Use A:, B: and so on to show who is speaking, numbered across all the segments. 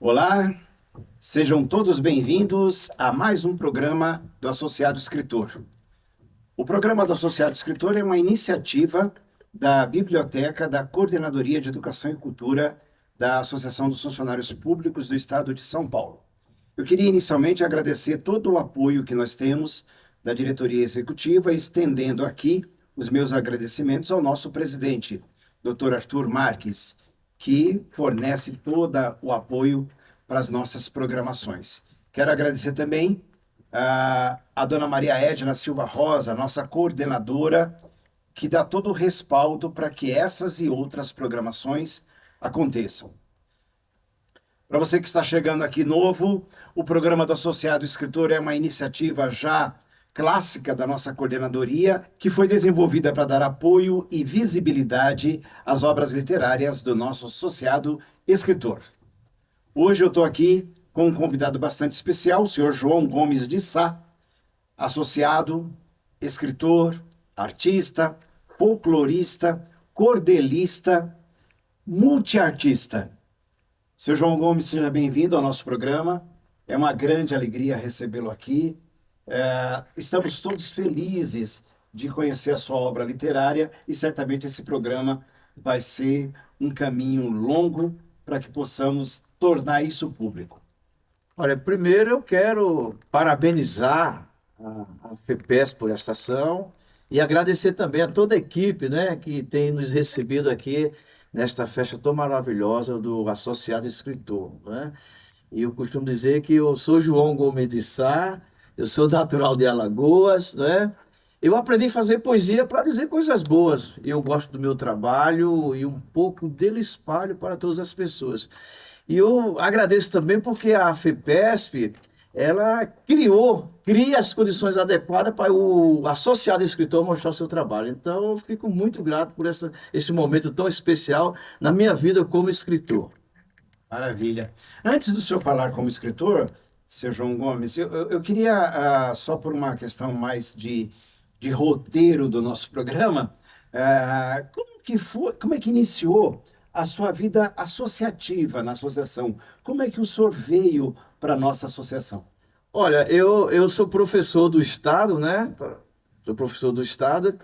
A: Olá, sejam todos bem-vindos a mais um programa do Associado Escritor. O programa do Associado Escritor é uma iniciativa da Biblioteca da Coordenadoria de Educação e Cultura da Associação dos Funcionários Públicos do Estado de São Paulo. Eu queria inicialmente agradecer todo o apoio que nós temos da diretoria executiva, estendendo aqui os meus agradecimentos ao nosso presidente, Dr. Arthur Marques, que fornece todo o apoio para as nossas programações. Quero agradecer também a dona Maria Edna Silva Rosa, nossa coordenadora, que dá todo o respaldo para que essas e outras programações aconteçam. Para você que está chegando aqui novo, o programa do Associado Escritor é uma iniciativa já clássica da nossa coordenadoria, que foi desenvolvida para dar apoio e visibilidade às obras literárias do nosso associado escritor. Hoje eu estou aqui com um convidado bastante especial, o senhor João Gomes de Sá, associado, escritor, artista, folclorista, cordelista, multiartista. Senhor João Gomes, seja bem-vindo ao nosso programa. É uma grande alegria recebê-lo aqui. Estamos todos felizes de conhecer a sua obra literária e certamente esse programa vai ser um caminho longo para que possamos tornar isso público.
B: Olha, primeiro eu quero parabenizar a FEPESP por esta ação e agradecer também a toda a equipe, né, que tem nos recebido aqui nesta festa tão maravilhosa do Associado Escritor, né? E eu costumo dizer que eu sou João Gomes de Sá, eu sou natural de Alagoas, né? Eu aprendi a fazer poesia para dizer coisas boas. Eu gosto do meu trabalho e um pouco dele espalho para todas as pessoas. E eu agradeço também porque a FEPESP, ela cria as condições adequadas para o associado escritor mostrar o seu trabalho. Então, eu fico muito grato por esse momento tão especial na minha vida como escritor.
A: Maravilha. Antes do senhor falar como escritor, seu João Gomes, eu queria, só por uma questão mais de roteiro do nosso programa, como é que iniciou a sua vida associativa na associação? Como é que o senhor veio para a nossa associação?
B: Olha, eu sou professor do Estado, né? Sou professor do Estado.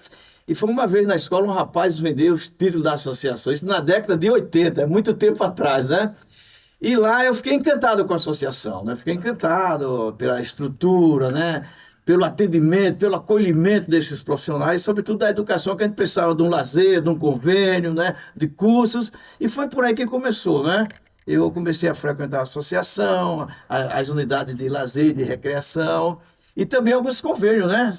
B: E foi uma vez na escola um rapaz vendeu os títulos da associação. Isso na década de 80, é muito tempo atrás, né? E lá eu fiquei encantado com a associação, né? Fiquei encantado pela estrutura, né? Pelo atendimento, pelo acolhimento desses profissionais, sobretudo da educação, que a gente precisava de um lazer, de um convênio, né? De cursos, e foi por aí que começou, né? Eu comecei a frequentar a associação, as unidades de lazer e de recreação, e também alguns convênios, né?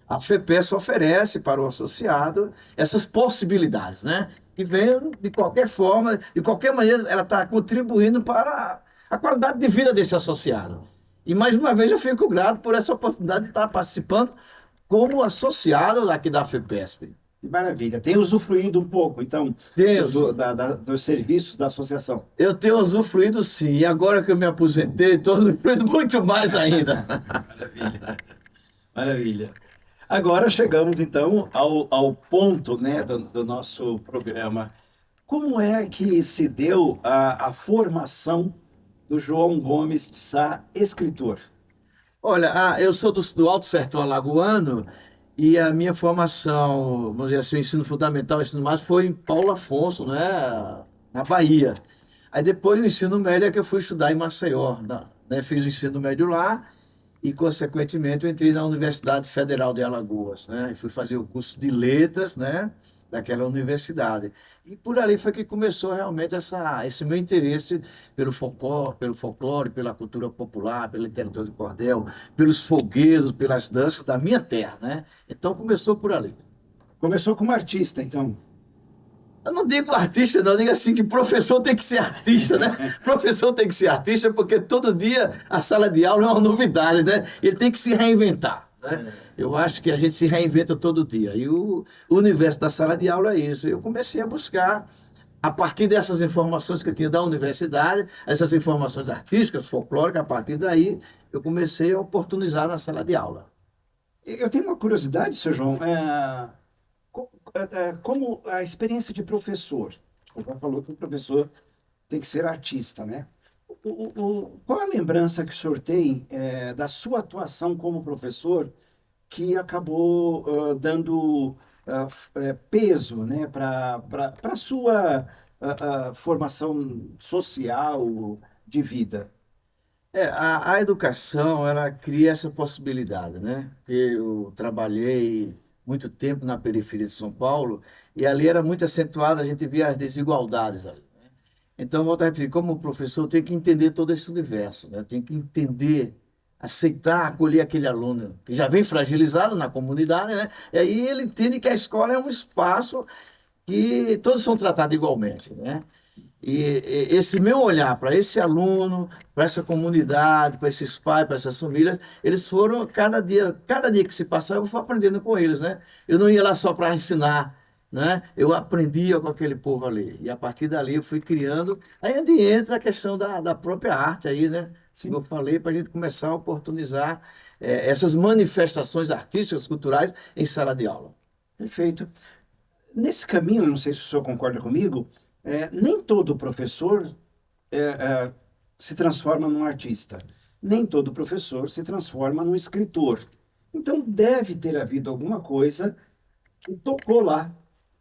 B: A FEPESP oferece para o associado essas possibilidades, né? Que vem de qualquer forma, de qualquer maneira, ela está contribuindo para a qualidade de vida desse associado. E mais uma vez eu fico grato por essa oportunidade de estar participando como associado aqui da FEPESP.
A: Que maravilha. Tem usufruído um pouco, então, dos serviços da associação?
B: Eu tenho usufruído, sim. E agora que eu me aposentei, estou usufruindo muito mais ainda.
A: Maravilha. Maravilha. Agora chegamos, então, ao ponto, né, do nosso programa. Como é que se deu a formação do João Gomes de Sá, escritor?
B: Olha, eu sou do Alto Sertão Alagoano e a minha formação, vamos dizer assim, o ensino fundamental, o ensino básico foi em Paulo Afonso, né, na Bahia. Aí depois o ensino médio é que eu fui estudar em Maceió, né, fiz o ensino médio lá e, consequentemente, eu entrei na Universidade Federal de Alagoas, né, e fui fazer o curso de letras, né, daquela universidade. E por ali foi que começou realmente esse meu interesse pelo folclore, pela cultura popular, pela literatura de cordel, pelos folguedos, pelas danças da minha terra, né? Então começou por ali.
A: Começou como artista, então.
B: Eu não digo artista, não, eu digo assim que professor tem que ser artista, né? Professor tem que ser artista porque todo dia a sala de aula é uma novidade, né? Ele tem que se reinventar, né? Eu acho que a gente se reinventa todo dia. E o universo da sala de aula é isso. Eu comecei a buscar, a partir dessas informações que eu tinha da universidade, essas informações artísticas, folclóricas, a partir daí eu comecei a oportunizar na sala de aula.
A: Eu tenho uma curiosidade, seu João. Como a experiência de professor? Você já falou que o professor tem que ser artista, né? Qual a lembrança que o senhor tem da sua atuação como professor que acabou dando peso, né, para a sua formação social de vida?
B: A educação, ela cria essa possibilidade, né? Porque eu trabalhei muito tempo na periferia de São Paulo e ali era muito acentuado, a gente via as desigualdades ali. Então, volto a repetir, como professor, eu tenho que entender todo esse universo, né? Eu tenho que entender, aceitar, acolher aquele aluno que já vem fragilizado na comunidade, né? E aí ele entende que a escola é um espaço que todos são tratados igualmente, né? E esse meu olhar para esse aluno, para essa comunidade, para esses pais, para essas famílias, eles foram, cada dia que se passava, eu fui aprendendo com eles, né? Eu não ia lá só para ensinar, né? Eu aprendia com aquele povo ali. E a partir dali eu fui criando. Aí é onde entra a questão da própria arte aí, né? Como eu falei, para a gente começar a oportunizar essas manifestações artísticas, culturais em sala de aula.
A: Perfeito. Nesse caminho, não sei se o senhor concorda comigo, nem todo professor se transforma num artista. Nem todo professor se transforma num escritor. Então, deve ter havido alguma coisa que tocou lá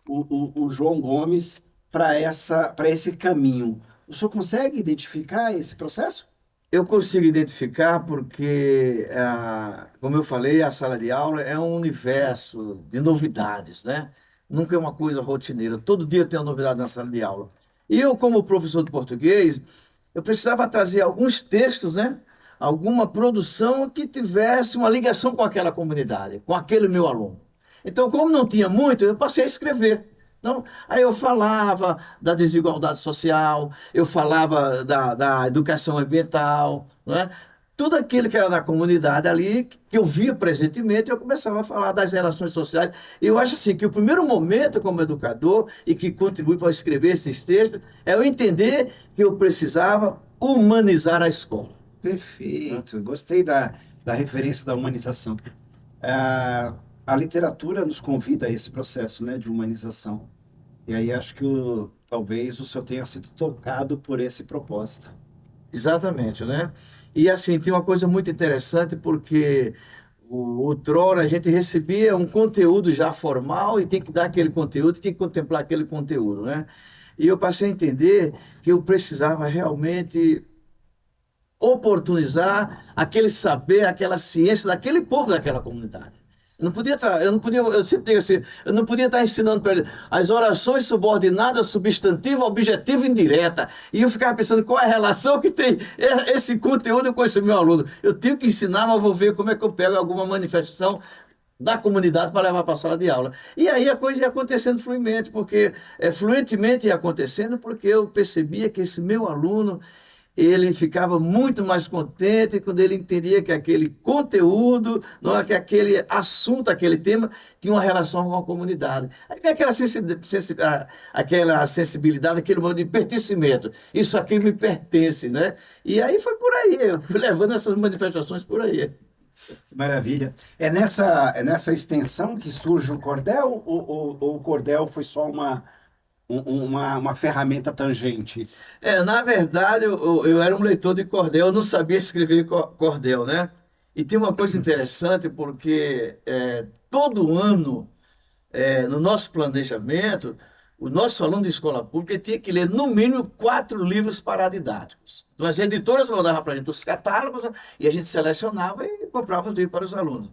A: o João Gomes para esse caminho. O senhor consegue identificar esse processo?
B: Eu consigo identificar porque, como eu falei, a sala de aula é um universo de novidades, né? Nunca é uma coisa rotineira. Todo dia tem uma novidade na sala de aula. E eu, como professor de português, eu precisava trazer alguns textos, né? Alguma produção que tivesse uma ligação com aquela comunidade, com aquele meu aluno. Então, como não tinha muito, eu passei a escrever. Então, aí eu falava da desigualdade social, eu falava da educação ambiental, né? Tudo aquilo que era da comunidade ali, que eu via presentemente, eu começava a falar das relações sociais. Eu acho assim que o primeiro momento como educador e que contribui para escrever esses textos é eu entender que eu precisava humanizar a escola.
A: Perfeito. Gostei da referência da humanização. A literatura nos convida a esse processo, né, de humanização. E aí acho que talvez o senhor tenha sido tocado por esse propósito.
B: Exatamente, né? E assim, tem uma coisa muito interessante porque outrora a gente recebia um conteúdo já formal e tem que dar aquele conteúdo, tem que contemplar aquele conteúdo, né? E eu passei a entender que eu precisava realmente oportunizar aquele saber, aquela ciência daquele povo, daquela comunidade. Eu sempre digo assim, eu não podia estar ensinando para ele as orações subordinadas, substantivo, objetivo e indireta. E eu ficava pensando qual é a relação que tem esse conteúdo com esse meu aluno. Eu tenho que ensinar, mas vou ver como é que eu pego alguma manifestação da comunidade para levar para a sala de aula. E aí a coisa ia acontecendo fluentemente ia acontecendo, porque eu percebia que esse meu aluno, ele ficava muito mais contente quando ele entendia que aquele conteúdo, não é, que aquele assunto, aquele tema, tinha uma relação com a comunidade. Aí vem aquela sensibilidade, aquele momento de pertencimento. Isso aqui me pertence, né? E aí foi por aí, eu fui levando essas manifestações por aí.
A: Maravilha. É nessa extensão que surge o cordel, ou o cordel foi só uma ferramenta tangente?
B: Na verdade, eu era um leitor de cordel, eu não sabia escrever cordel, né? E tem uma coisa interessante, porque todo ano, no nosso planejamento, o nosso aluno de escola pública tinha que ler, no mínimo, 4 livros paradidáticos. Então, as editoras mandavam para a gente os catálogos, né? E a gente selecionava e comprava os livros para os alunos.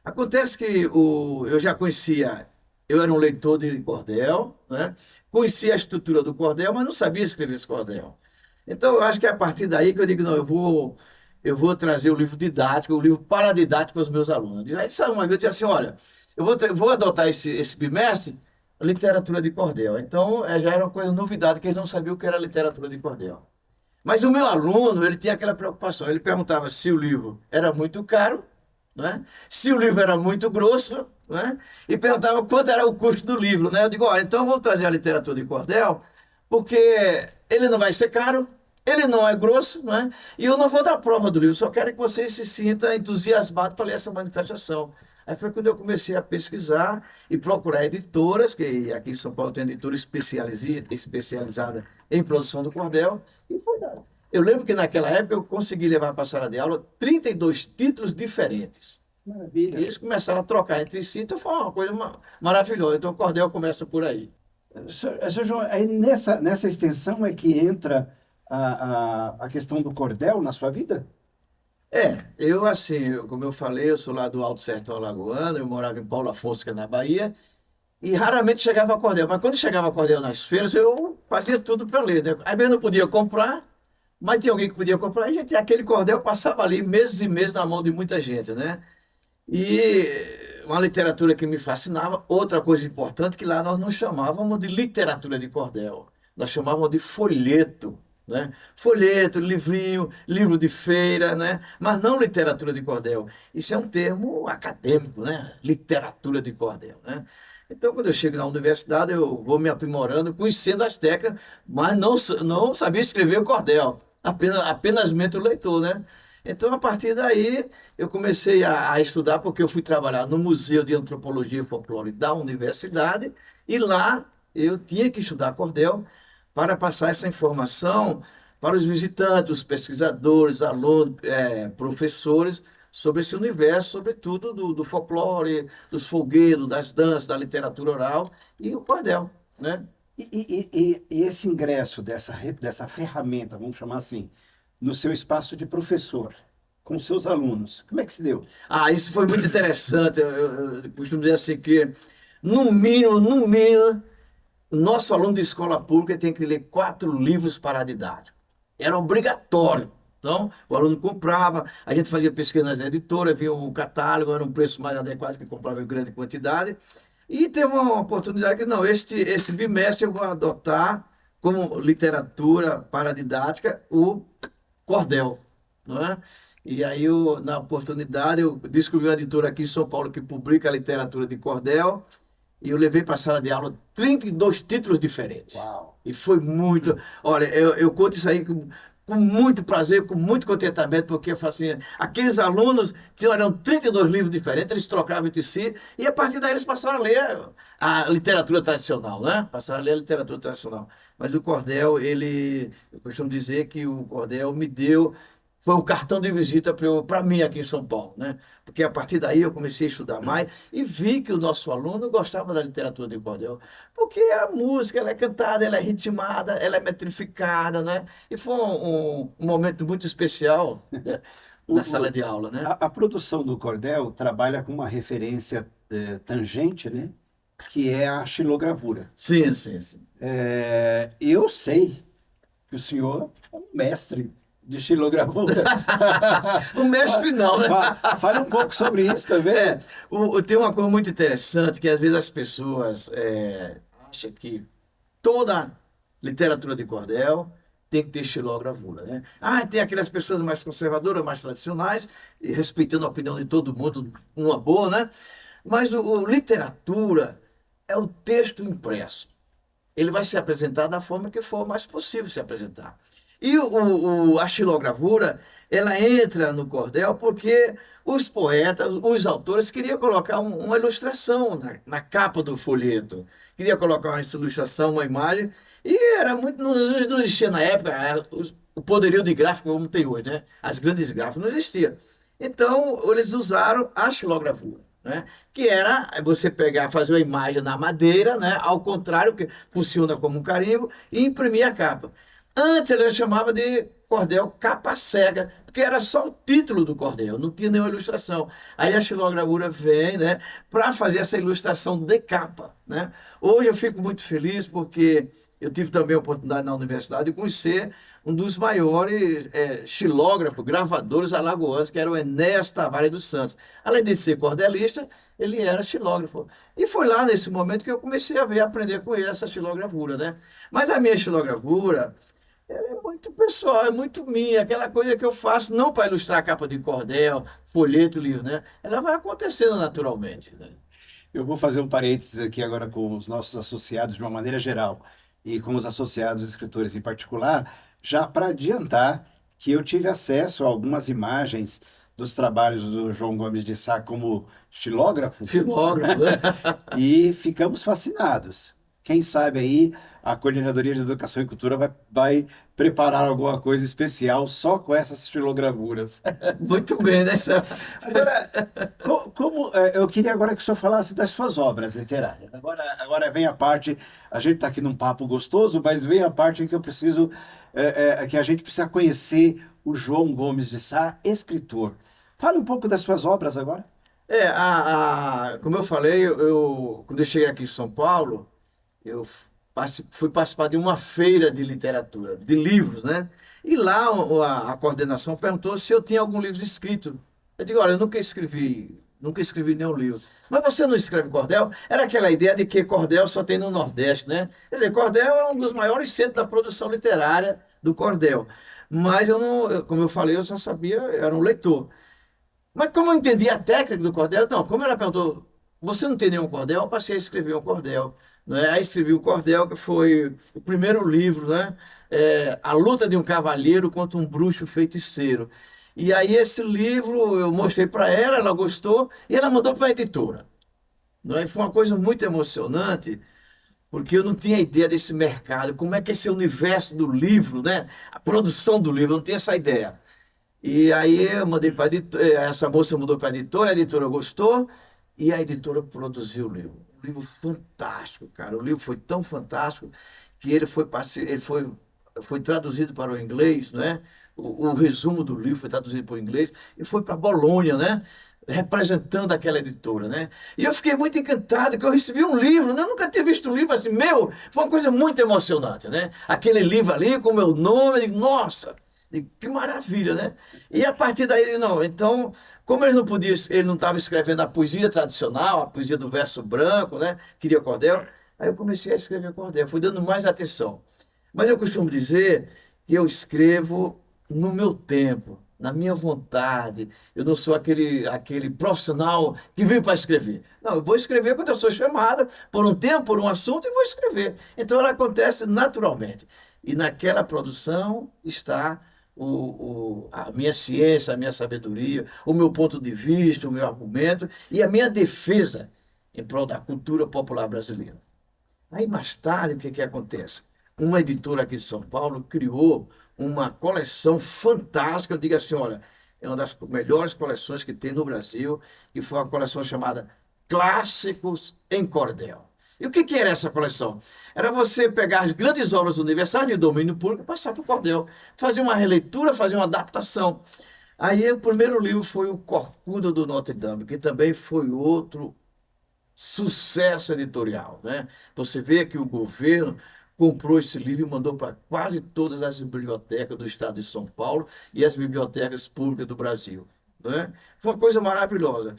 B: Acontece que eu já conhecia, eu era um leitor de cordel, né? Conhecia a estrutura do cordel, mas não sabia escrever esse cordel. Então, eu acho que é a partir daí que eu digo, não, eu vou trazer o livro didático, o livro paradidático para os meus alunos. Aí, sabe, uma vez eu disse assim, olha, eu vou adotar esse bimestre literatura de cordel. Então, já era uma coisa novidade, que eles não sabiam o que era literatura de cordel. Mas o meu aluno, ele tinha aquela preocupação, ele perguntava se o livro era muito caro, né? Se o livro era muito grosso, né? E perguntava quanto era o custo do livro, né? Eu digo, olha, então eu vou trazer a literatura de cordel, porque ele não vai ser caro, ele não é grosso, né? E eu não vou dar prova do livro, só quero que você se sinta entusiasmado para ler essa manifestação. Aí foi quando eu comecei a pesquisar e procurar editoras, que aqui em São Paulo tem editora especializada em produção do cordel, e foi dar. Eu lembro que naquela época eu consegui levar para a sala de aula 32 títulos diferentes.
A: Maravilha.
B: E eles começaram a trocar entre si, então foi uma coisa maravilhosa. Então o cordel começa por aí.
A: Sr. João, aí nessa extensão é que entra a questão do cordel na sua vida?
B: Eu assim, como eu falei, eu sou lá do Alto Sertão Alagoano, eu morava em Paulo Afonso, que é na Bahia, e raramente chegava cordel. Mas quando chegava cordel nas feiras, eu fazia tudo para ler, né? Às vezes não podia comprar, mas tinha alguém que podia comprar, e a gente, aquele cordel passava ali meses e meses na mão de muita gente, né? E uma literatura que me fascinava, outra coisa importante, que lá nós não chamávamos de literatura de cordel, nós chamávamos de folheto, né? Folheto, livrinho, livro de feira, né? Mas não literatura de cordel. Isso é um termo acadêmico, né? Literatura de cordel, né? Então, quando eu chego na universidade, eu vou me aprimorando, conhecendo as técnicas, mas não sabia escrever o cordel, apenas mente o leitor, né? Então, a partir daí, eu comecei a estudar, porque eu fui trabalhar no Museu de Antropologia e Folclore da universidade, e lá eu tinha que estudar cordel para passar essa informação para os visitantes, os pesquisadores, alunos, professores, sobre esse universo, sobretudo do folclore, dos folguedos, das danças, da literatura oral e o cordel, né?
A: E esse ingresso dessa ferramenta, vamos chamar assim, no seu espaço de professor, com seus alunos, como é que se deu?
B: Isso foi muito interessante. Eu costumo dizer assim que, no mínimo, o nosso aluno de escola pública tem que ler 4 livros para a didática. Era obrigatório. Então, o aluno comprava, a gente fazia pesquisa nas editoras, via um catálogo, era um preço mais adequado que comprava em grande quantidade. E teve uma oportunidade que, não, esse bimestre eu vou adotar como literatura para a didática o cordel, não é? E aí, na oportunidade, eu descobri uma editora aqui em São Paulo que publica a literatura de cordel, e eu levei para a sala de aula 32 títulos diferentes.
A: Uau!
B: E foi muito... Olha, eu conto isso aí com muito prazer, com muito contentamento, porque eu falo assim, aqueles alunos eram 32 livros diferentes, eles trocavam entre si, e a partir daí eles passaram a ler a literatura tradicional, né? Passaram a ler a literatura tradicional. Mas o cordel, eu costumo dizer que o cordel foi um cartão de visita para mim aqui em São Paulo, né? Porque a partir daí eu comecei a estudar mais e vi que o nosso aluno gostava da literatura de cordel, porque a música, ela é cantada, ela é ritmada, ela é metrificada, né? E foi um momento muito especial, né, na sala de aula, né?
A: A produção do cordel trabalha com uma referência tangente, né? Que é a xilogravura.
B: Sim, sim, sim.
A: Eu sei que o senhor é um mestre de xilogravura.
B: O mestre não, né?
A: Fale um pouco sobre isso também.
B: Tem uma coisa muito interessante, que às vezes as pessoas acham que toda literatura de cordel tem que ter xilogravura, né? Tem aquelas pessoas mais conservadoras, mais tradicionais, e respeitando a opinião de todo mundo, uma boa, né? Mas literatura é o texto impresso. Ele vai se apresentar da forma que for mais possível se apresentar. E a xilogravura, ela entra no cordel porque os poetas, os autores queriam colocar uma ilustração na capa do folheto. Queria colocar uma ilustração, uma imagem, e era muito, não existia na época o poderio de gráfico como tem hoje, né? As grandes gráficas não existiam. Então, eles usaram a xilogravura, né? Que era você fazer uma imagem na madeira, né? Ao contrário, que funciona como um carimbo, e imprimir a capa. Antes ele chamava de cordel capa cega, porque era só o título do cordel, não tinha nenhuma ilustração. Aí a xilogravura vem, né, para fazer essa ilustração de capa, né? Hoje eu fico muito feliz porque eu tive também a oportunidade na universidade de conhecer um dos maiores xilógrafos, gravadores alagoanos, que era o Enéas Tavares dos Santos. Além de ser cordelista, ele era xilógrafo. E foi lá nesse momento que eu comecei a aprender com ele essa xilogravura, né? Mas a minha xilogravura, ela é muito pessoal, é muito minha, aquela coisa que eu faço não para ilustrar a capa de cordel, folheto, livro, né? Ela vai acontecendo naturalmente, né?
A: Eu vou fazer um parênteses aqui agora com os nossos associados de uma maneira geral e com os associados escritores em particular, já para adiantar que eu tive acesso a algumas imagens dos trabalhos do João Gomes de Sá como xilógrafo.
B: Xilógrafo, né?
A: E ficamos fascinados. Quem sabe aí a Coordenadoria de Educação e Cultura vai preparar alguma coisa especial só com essas xilogravuras.
B: Muito bem, né?
A: Agora, eu queria agora que o senhor falasse das suas obras literárias. Agora vem a parte, a gente está aqui num papo gostoso, mas vem a parte em que eu preciso, que a gente precisa conhecer o João Gomes de Sá, escritor. Fale um pouco das suas obras agora.
B: Como eu falei, quando eu cheguei aqui em São Paulo, eu fui participar de uma feira de literatura, de livros, né? E lá a coordenação perguntou se eu tinha algum livro escrito. Eu digo, olha, eu nunca escrevi nenhum livro. Mas você não escreve cordel? Era aquela ideia de que cordel só tem no Nordeste, né? Quer dizer, cordel é um dos maiores centros da produção literária do cordel. Mas como eu falei, eu só sabia, eu era um leitor. Mas como eu entendi a técnica do cordel, não, como ela perguntou, você não tem nenhum cordel? Eu passei a escrever um cordel. Né? Aí escrevi o Cordel, que foi o primeiro livro, né? A luta de um cavalheiro contra um bruxo feiticeiro. E aí esse livro eu mostrei para ela, ela gostou e ela mandou para a editora. Né? Foi uma coisa muito emocionante, porque eu não tinha ideia desse mercado, como é que é esse universo do livro, né? A produção do livro, eu não tinha essa ideia. E aí eu mandei para a editora, essa moça mandou para a editora gostou e a editora produziu o livro. Um livro fantástico, cara. O livro foi tão fantástico que ele foi traduzido para o inglês, né? O resumo do livro foi traduzido para o inglês e foi para Bolonha, né? Representando aquela editora, né? E eu fiquei muito encantado que eu recebi um livro, né? Eu nunca tinha visto um livro assim, foi uma coisa muito emocionante, né? Aquele livro ali com o meu nome, eu digo, nossa, que maravilha, né? E a partir daí, não, então, como ele não estava escrevendo a poesia tradicional, a poesia do verso branco, né? Queria cordel, aí eu comecei a escrever cordel, fui dando mais atenção. Mas eu costumo dizer que eu escrevo no meu tempo, na minha vontade. Eu não sou aquele profissional que veio para escrever. Não, eu vou escrever quando eu sou chamado por um tempo, por um assunto, e vou escrever. Então ela acontece naturalmente. E naquela produção está a minha ciência, a minha sabedoria, o meu ponto de vista, o meu argumento e a minha defesa em prol da cultura popular brasileira. Aí mais tarde, o que acontece? Uma editora aqui de São Paulo criou uma coleção fantástica, eu digo assim, olha, é uma das melhores coleções que tem no Brasil, que foi uma coleção chamada Clássicos em Cordel. E o que era essa coleção? Era você pegar as grandes obras universais de domínio público e passar para o cordel. Fazer uma releitura, fazer uma adaptação. Aí o primeiro livro foi o Corcunda do Notre Dame, que também foi outro sucesso editorial. Né? Você vê que o governo comprou esse livro e mandou para quase todas as bibliotecas do estado de São Paulo e as bibliotecas públicas do Brasil. Né? Foi uma coisa maravilhosa.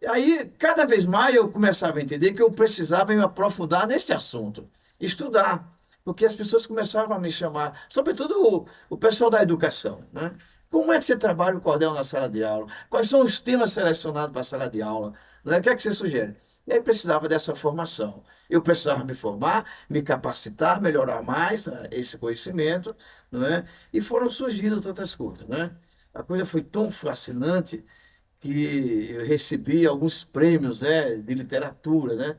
B: Aí, cada vez mais, eu começava a entender que eu precisava me aprofundar nesse assunto, estudar, porque as pessoas começavam a me chamar, sobretudo o pessoal da educação, né? Como é que você trabalha o cordel na sala de aula? Quais são os temas selecionados para a sala de aula? Né? O que é que você sugere? E aí precisava dessa formação. Eu precisava me formar, me capacitar, melhorar mais esse conhecimento, não é? E foram surgindo tantas coisas, né? A coisa foi tão fascinante que eu recebi alguns prêmios, né, de literatura, né?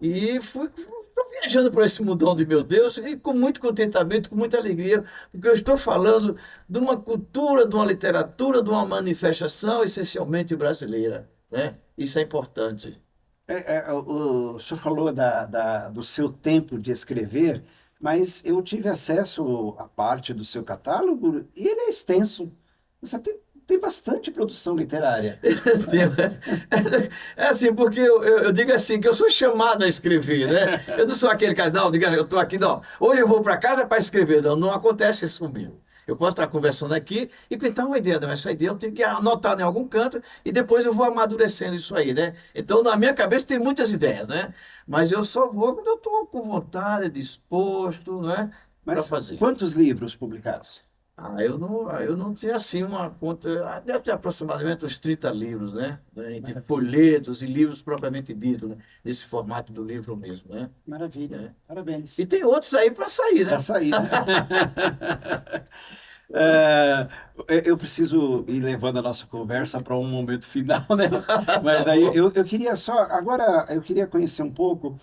B: E tô viajando por esse mundão de meu Deus e com muito contentamento, com muita alegria, porque eu estou falando de uma cultura, de uma literatura, de uma manifestação essencialmente brasileira, né? Isso é importante.
A: O senhor falou do seu tempo de escrever, mas eu tive acesso à parte do seu catálogo e ele é extenso. Você tem bastante produção literária.
B: É assim, porque eu digo assim, que eu sou chamado a escrever, né? Eu não sou aquele cara, não, diga, eu estou aqui, não. Hoje eu vou para casa para escrever. Não, não acontece isso comigo. Eu posso estar conversando aqui e pintar uma ideia. Não, essa ideia eu tenho que anotar em algum canto e depois eu vou amadurecendo isso aí, né? Então, na minha cabeça tem muitas ideias, né? Mas eu só vou quando eu estou com vontade, disposto, né? Para fazer.
A: Quantos livros publicados?
B: Eu não tinha assim uma conta. Deve ter aproximadamente uns 30 livros, né? Entre folhetos e livros propriamente ditos, né? Nesse formato do livro mesmo, né?
A: Maravilha, parabéns.
B: E tem outros aí para sair, né?
A: Para sair, né? eu preciso ir levando a nossa conversa para um momento final, né? Mas aí eu queria só, agora eu queria conhecer um pouco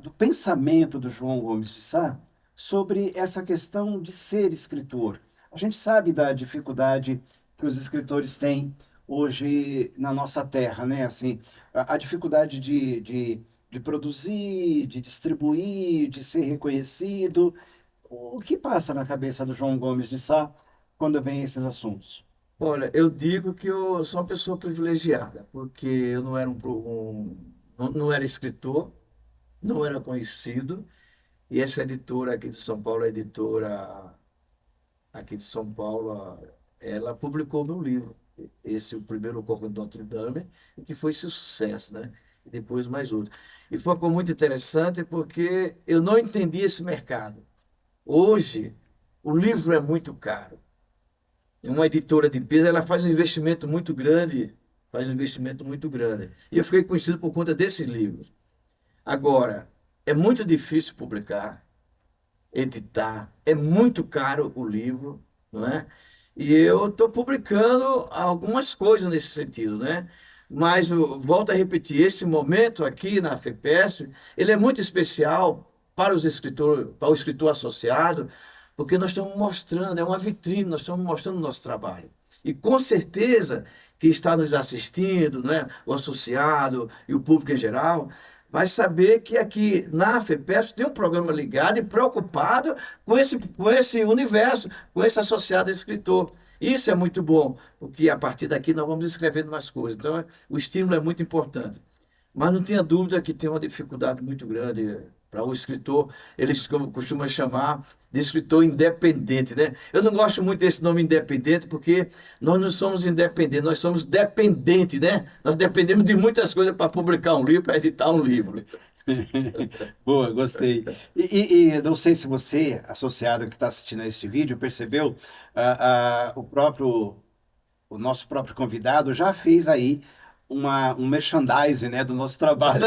A: do pensamento do João Gomes de Sá sobre essa questão de ser escritor. A gente sabe da dificuldade que os escritores têm hoje na nossa terra, né? Assim, a dificuldade de produzir, de distribuir, de ser reconhecido. O que passa na cabeça do João Gomes de Sá quando vem esses assuntos?
B: Olha, eu digo que eu sou uma pessoa privilegiada, porque eu não era não era escritor, não era conhecido, e essa editora aqui de São Paulo, a editora aqui de São Paulo, ela publicou meu livro, esse, o primeiro Corpo de Notre Dame, que foi seu sucesso, né? E depois mais outro. E foi uma coisa muito interessante porque eu não entendi esse mercado. Hoje, o livro é muito caro. Uma editora de peso, ela faz um investimento muito grande, faz um investimento muito grande. E eu fiquei conhecido por conta desses livros. Agora, é muito difícil publicar, editar, é muito caro o livro, não é? E eu estou publicando algumas coisas nesse sentido, né? Mas eu volto a repetir, esse momento aqui na FEPESP, ele é muito especial para os escritores, para o escritor associado, porque nós estamos mostrando, é uma vitrine, nós estamos mostrando o nosso trabalho. E com certeza que está nos assistindo, né, o associado e o público em geral, vai saber que aqui na FEPESP tem um programa ligado e preocupado com esse universo, com esse associado escritor. Isso é muito bom, porque a partir daqui nós vamos escrevendo mais coisas. Então, o estímulo é muito importante. Mas não tenha dúvida que tem uma dificuldade muito grande para o escritor, eles costumam chamar de escritor independente, né? Eu não gosto muito desse nome independente, porque nós não somos independentes, nós somos dependentes, né? Nós dependemos de muitas coisas para publicar um livro, para editar um livro.
A: Boa, gostei. E não sei se você, associado que está assistindo a este vídeo, percebeu, o nosso próprio convidado já fez aí um merchandising, né, do nosso trabalho.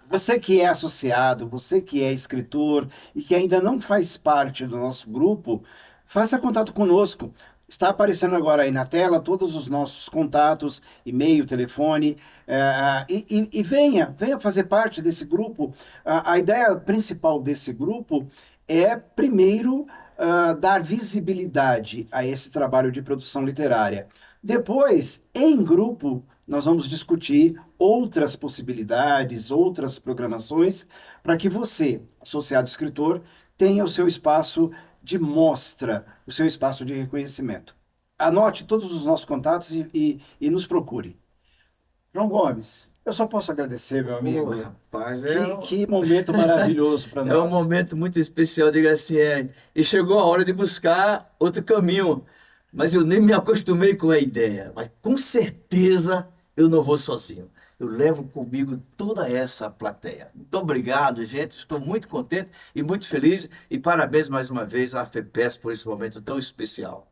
A: Você que é associado, você que é escritor e que ainda não faz parte do nosso grupo, faça contato conosco. Está aparecendo agora aí na tela todos os nossos contatos, e-mail, telefone, e venha fazer parte desse grupo. A ideia principal desse grupo é, primeiro, dar visibilidade a esse trabalho de produção literária. Depois, em grupo, nós vamos discutir outras possibilidades, outras programações, para que você, associado escritor, tenha o seu espaço de mostra, o seu espaço de reconhecimento. Anote todos os nossos contatos e nos procure. João Gomes, eu só posso agradecer, meu amigo.
B: Rapaz,
A: que momento maravilhoso para nós.
B: É um momento muito especial, diga assim, e chegou a hora de buscar outro caminho, mas eu nem me acostumei com a ideia, mas com certeza eu não vou sozinho. Eu levo comigo toda essa plateia. Muito obrigado, gente. Estou muito contente e muito feliz. E parabéns mais uma vez à FEPESP por esse momento tão especial.